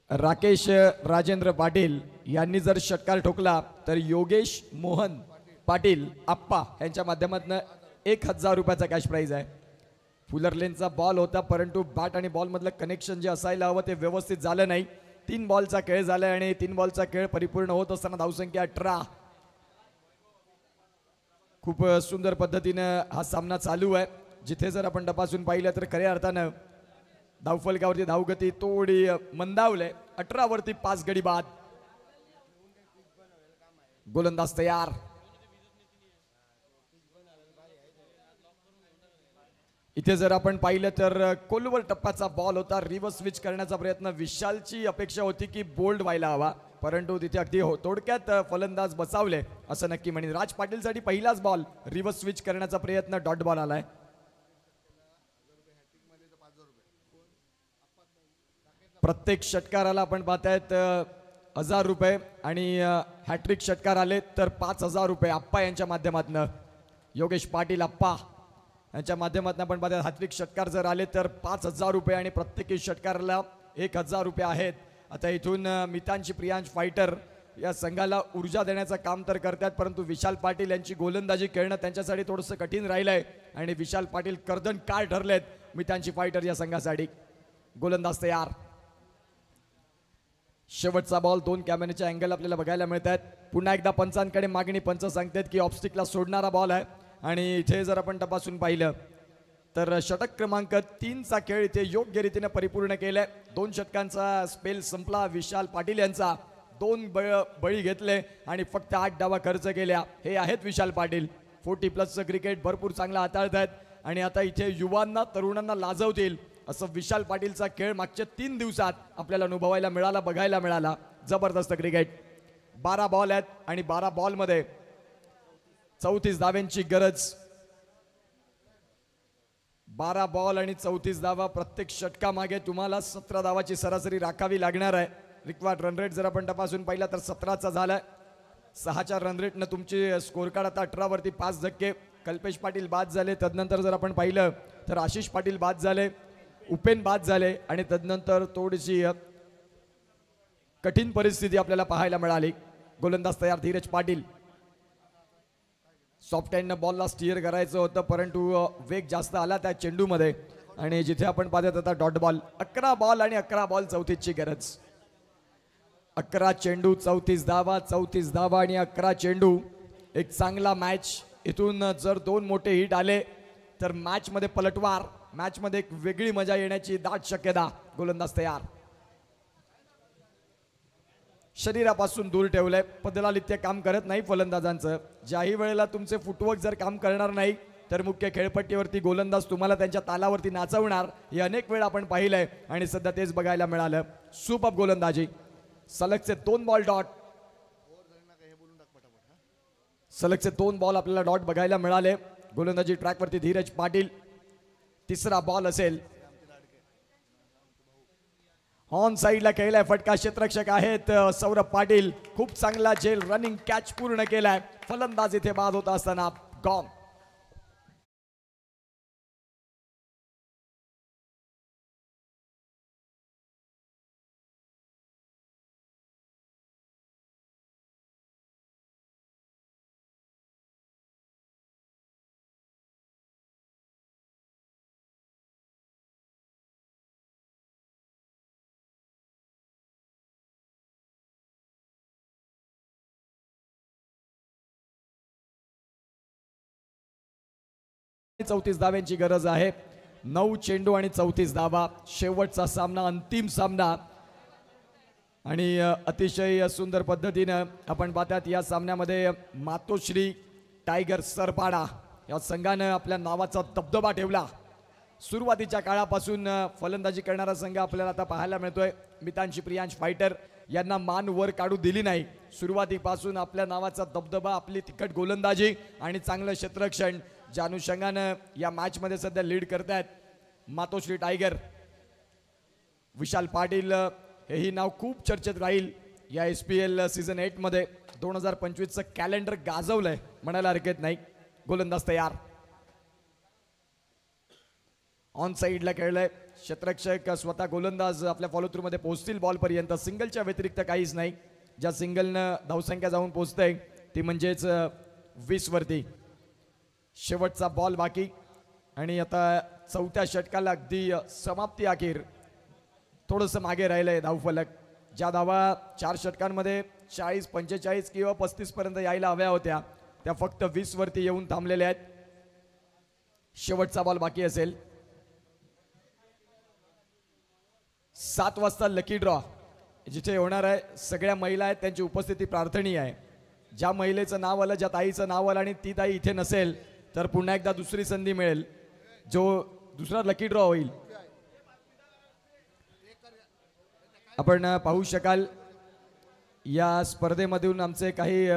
राकेश राजेंद्र पाटील यांनी जर षटकार ठोकला तर योगेश मोहन पाटील आप्पा यांच्या माध्यमातून 1000 रुपयाचा कॅश प्राइज आहे. फुलर लेनचा बॉल होता परंतु बॅट आणि बॉल मधलं कनेक्शन जे असायला हवं ते व्यवस्थित झालं नाही. 3 बॉलचा खेळ झालाय आणि 3 बॉलचा खेळ परिपूर्ण होत असताना धावसंख्या 18. खूप सुंदर पद्धतीनं हा सामना चालू आहे. जिथे जर आपण तपासून पाहिलं तर खऱ्या अर्थानं धावफलकावरती धावगती थोडी मंदावले. 18 वरती 5 गडी बाद. गोलंदाज तयार. इथे जर आपण पाहिलं तर कोलवर टप्प्याचा बॉल होता. रिव्हर्स स्विच करण्याचा प्रयत्न, विशालची अपेक्षा होती की बोल्ड व्हायला हवा परंतु तिथे अगदी थोडक्यात फलंदाज बचावले असं नक्की म्हणेन. राज पाटील साठी पहिलाच बॉल, रिव्हर्स स्विच करण्याचा प्रयत्न, डॉट बॉल आलाय. प्रत्येक षटकाराला आपण पाहतायत 1000 रुपये आणि हॅट्रिक षटकार आले तर 5000 रुपये आप्पा यांच्या माध्यमातून. योगेश पाटील आप्पा यांच्या माध्यमातून आपण पाहतायत हॅट्रिक षटकार जर आले तर 5000 रुपये आणि प्रत्येकी षटकाराला 1000 रुपये आहेत. आता इथून मितांशी प्रियांश फायटर या संघाला ऊर्जा देण्याचं काम तर करतात परंतु विशाल पाटील यांची गोलंदाजी खेळणं त्यांच्यासाठी थोडंसं कठीण राहिलंय आणि विशाल पाटील कर्दन काय ठरलेत मितांशी फायटर या संघासाठी. गोलंदाज तयार. शेवटचा बॉल. 2 कॅमेऱ्याचे अँगल आपल्याला बघायला मिळत आहेत. पुन्हा एकदा पंचांकडे मागणी. पंच सांगतात की ऑफस्टिकला सोडणारा बॉल आहे आणि इथे जर आपण तपासून पाहिलं तर षटक क्रमांक 3चा खेळ इथे योग्य रीतीने परिपूर्ण केलाय. 2 षटकांचा स्पेल संपला विशाल पाटील यांचा. 2 बळी घेतले आणि फक्त 8 डावा खर्च केल्या. हे आहेत विशाल पाटील. 40+ क्रिकेट भरपूर चांगला हाताळत आहेत आणि आता इथे युवांना तरुणांना लाजवतील असं विशाल पाटीलचा खेळ मागच्या 3 दिवसात आपल्याला अनुभवायला मिळाला, बघायला मिळाला. जबरदस्त क्रिकेट. 12 बॉल आहेत आणि 12 बॉलमध्ये 34 धाव्यांची गरज. 12 बॉल आणि 34 धावा. प्रत्येक षटकामागे तुम्हाला 17 धावाची सरासरी राखावी लागणार आहे. रिक्वायर्ड रन रेट जर आपण तपासून पाहिला तर 17चा झालाय. 6च्या रन रेटनं तुमची स्कोर कार्ड आता 18 वरती 5 धक्के. कल्पेश पाटील बाद झाले. तदनंतर जर आपण पाहिलं तर आशिष पाटील बाद झाले, उपेन बाद झाले आणि तदनंतर थोडीशी कठीण परिस्थिती आपल्याला पाहायला मिळाली. गोलंदाज तयार. धीरज पाटील. सॉफ्ट हँडनं बॉलला स्टिअर करायचं होतं परंतु वेग जास्त आला त्या चेंडूमध्ये आणि जिथे आपण पाहत आता डॉट बॉल. 11 बॉल आणि 11 बॉल 34ची गरज. 11 चेंडू 34 धावा. 34 धावा आणि 11 चेंडू. एक चांगला मॅच. इथून जर 2 मोठे हिट आले तर मॅच मध्ये पलटवार, मॅच मध्ये एक वेगळी मजा येण्याची दाट शक्यता. गोलंदाज तयार. शरीरापासून दूर ठेवलंय. पदलालित्य काम करत नाही फलंदाजांचं. ज्याही वेळेला तुमचे फुटवर्क जर काम करणार नाही तर मुख्य खेळपट्टीवरती गोलंदाज तुम्हाला त्यांच्या तालावरती नाचवणार. हे अनेक वेळा आपण पाहिलंय आणि सध्या तेच बघायला मिळालं. सुपर गोलंदाजी. सलगचे 2 बॉल डॉट. सलगचे 2 बॉल आपल्याला डॉट बघायला मिळाले. गोलंदाजी ट्रॅकवरती धीरज पाटील. 3रा बॉल असेल. ऑन साइडला केलाय फटका. क्षेत्ररक्षक आहेत सौरभ पाटील. खूप चांगला जेल रनिंग कॅच पूर्ण केलाय. फलंदाज इथे बाद होता असताना गॉन. चौतीस धाव्यांची गरज आहे. 9 चेंडू आणि 34 धावा. शेवटचा सामना, अंतिम सामना आणि अतिशय सुंदर पद्धतीनं आपण पाहतात या सामन्यामध्ये मातोश्री टायगर सरपाडा या संघानं आपल्या नावाचा दबदबा ठेवला. सुरुवातीच्या काळापासून फलंदाजी करणारा संघ आपल्याला आता पाहायला मिळतोय. मितांशी प्रियांश फायटर यांना मान वर काढू दिली नाही. सुरुवातीपासून आपल्या नावाचा दबदबा, आपली तिखट गोलंदाजी आणि चांगलं क्षेत्ररक्षण ज्या अनुषंगानं या मॅचमध्ये सध्या लीड करतायत मातोश्री टायगर. विशाल पाटील हेही नाव खूप चर्चेत राहील या SPL सीझन 8 मध्ये. 2025चं कॅलेंडर गाजवलंय म्हणायला हरकत नाही. गोलंदाज तयार, ऑन साईडला खेळलंय क्षेत्ररक्षक. स्वतः गोलंदाज आपल्या फॉलो थ्रू मध्ये पोहोचतील बॉल पर्यंत. सिंगलच्या व्यतिरिक्त काहीच नाही. ज्या सिंगलनं धावसंख्या जाऊन पोहोचते ती म्हणजेच 20 वरती. शेवटचा बॉल बाकी आणि आता चौथ्या षटकाला अगदी समाप्ती अखेर थोडंसं मागे राहिलंय धावफलक. ज्या धावा 4 षटकांमध्ये 40, 45 किंवा 35 पर्यंत यायला हव्या होत्या त्या फक्त 20 वरती येऊन थांबलेल्या आहेत. शेवटचा बॉल बाकी असेल. 7 वाजता लकी ड्रॉ जिथे होणार आहे. सगळ्या महिला आहेत, त्यांची उपस्थिती प्रार्थनीय आहे. ज्या महिलेचं नाव आलं, ज्या ताईचं नाव आलं आणि ती ताई इथे नसेल तर पुन्हा एकदा दुसरी संधी मिळेल. जो दुसरा लकी ड्रॉ होईल. आपण पाहू शकाल या स्पर्धेमधून आमचे काही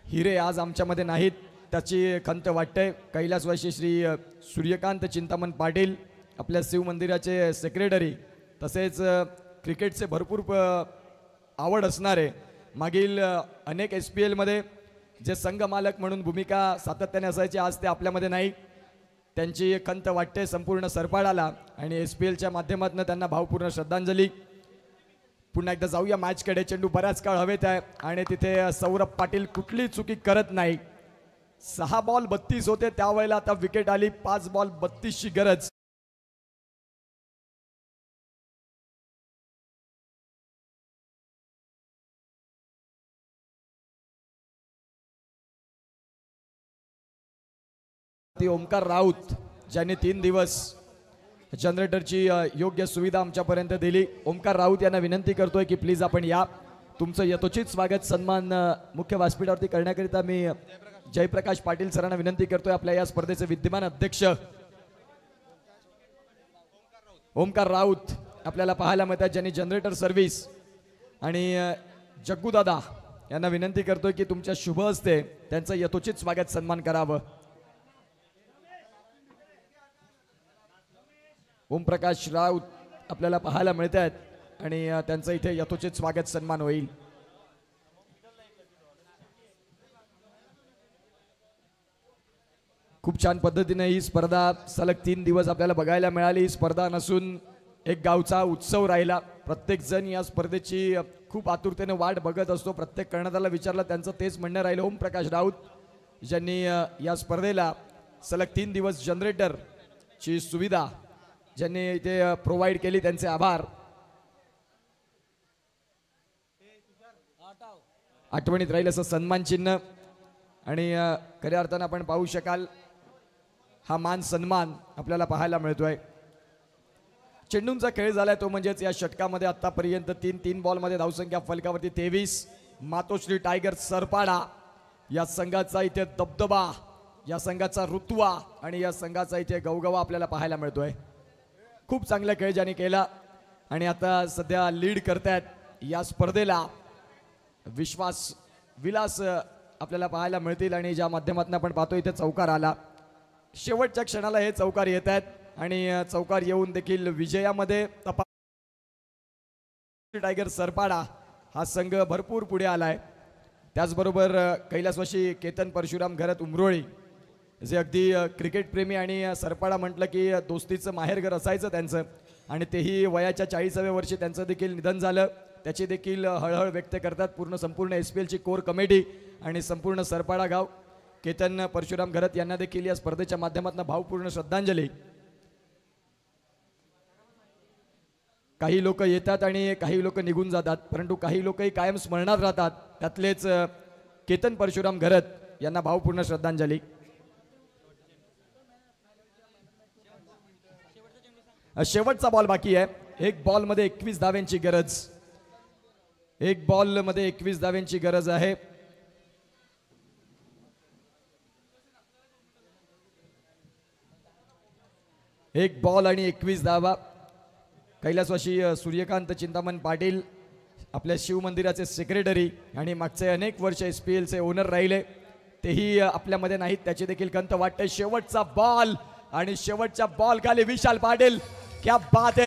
हिरे आज आमच्यामध्ये नाहीत, त्याची खंत वाटते. कैलासवासी श्री सूर्यकांत चिंतामण पाटील, आपल्या शिव मंदिराचे सेक्रेटरी, तसेच क्रिकेटचे भरपूर आवड असणारे, मागील अनेक SPL मध्ये जे संघ मालक म्हणून भूमिका सातत्याने असायची, आज ते आपल्यामध्ये नाही. त्यांची खंत वाटते संपूर्ण सरपाडाला आणि SPLच्या माध्यमातून त्यांना भावपूर्ण श्रद्धांजली. पुन्हा एकदा जाऊया मॅचकडे. चेंडू बऱ्याच काळ हवेत आहे आणि तिथे सौरभ पाटील कुठली चुकी करत नाही. 6 बॉल 32 होते त्यावेळेला, आता विकेट आली. 5 बॉल 32 ची गरज. ओमकार राऊत ज्यांनी 3 दिवस जनरेटरची योग्य सुविधा आमच्यापर्यंत दिली. ओमकार राऊत यांना विनंती करतोय की प्लीज आपण या. तुमचं यथोचित स्वागत सन्मान मुख्य व्यासपीठावरती करण्याकरिता मी जयप्रकाश पाटील सरांना विनंती करतोय. आपल्या या स्पर्धेचे विद्यमान अध्यक्ष ओमकार राऊत आपल्याला पाहायला मिळतात, ज्यांनी जनरेटर सर्व्हिस. आणि जग्गू दादा यांना विनंती करतोय की तुमच्या शुभ हस्ते त्यांचं यथोचित स्वागत सन्मान करावं. ओमप्रकाश राऊत आपल्याला पाहायला मिळत आहेत आणि त्यांचं इथे यथोचित स्वागत सन्मान होईल. खूप छान पद्धतीने ही स्पर्धा सलग 3 दिवस आपल्याला बघायला मिळाली. ही स्पर्धा नसून एक गावचा उत्सव राहिला. प्रत्येक जण या स्पर्धेची खूप आतुरतेने वाट बघत असतो. प्रत्येक कर्णधाराला विचारलं त्यांचं तेच म्हणणं राहिलं. ओमप्रकाश राऊत ज्यांनी या स्पर्धेला सलग 3 दिवस जनरेटरची सुविधा ज्यांनी इथे प्रोव्हाइड केली, त्यांचे आभार. आठवणीत राहील असं सन्मान चिन्ह आणि खऱ्या अर्थानं आपण पाहू शकाल हा मान सन्मान आपल्याला पाहायला मिळतोय. चेंडूंचा खेळ झालाय तो म्हणजेच या षटकामध्ये आतापर्यंत 3 बॉलमध्ये धावसंख्या फलकावरती 23. मातोश्री टायगर सरपाडा या संघाचा इथे दबदबा, या संघाचा रुतवा आणि या संघाचा इथे गवगवा आपल्याला पाहायला मिळतोय. खूप चांगला खेळ ज्यांनी केला आणि आता सध्या लीड करतायत या स्पर्धेला. विश्वास विलास आपल्याला पाहायला मिळतील आणि ज्या माध्यमातून आपण पाहतो इथे चौकार आला. शेवटच्या क्षणाला हे चौकार येत आहेत आणि चौकार येऊन देखील विजयामध्ये टायगर सरपाडा हा संघ भरपूर पुढे आलाय. त्याचबरोबर कैलासवासी केतन परशुराम घरत उमरोळी, जे अगदी क्रिकेट प्रेमी आणि सरपाडा म्हटलं की दोस्तीचं माहेरघर असायचं त्यांचं, आणि तेही वयाच्या 40व्या वर्षी त्यांचं देखील निधन झालं. त्याची देखील हळहळ व्यक्त करतात संपूर्ण SPLची कोर कमिटी आणि संपूर्ण सरपाडा गाव. केतन परशुराम घरत यांना देखील या स्पर्धेच्या माध्यमातून भावपूर्ण श्रद्धांजली. काही लोक येतात आणि काही लोक निघून जातात, परंतु काही लोकही कायम स्मरणात राहतात. त्यातलेच केतन परशुराम घरत यांना भावपूर्ण श्रद्धांजली. शेवटचा बॉल बाकी आहे. एक बॉल मध्ये 21 धाव्यांची गरज. एक बॉल मध्ये 21 धाव्यांची गरज आहे. एक बॉल आणि 21 धावा. कैलासवासी सूर्यकांत चिंतामण पाटील आपल्या शिवमंदिराचे सेक्रेटरी आणि मागचे अनेक वर्ष SPL चे ओनर राहिले, तेही आपल्यामध्ये नाहीत, त्याची देखील खंत वाटते. शेवटचा बॉल आणि शेवटच्या बॉल खाली विशाल पाटील, क्या बात आहे.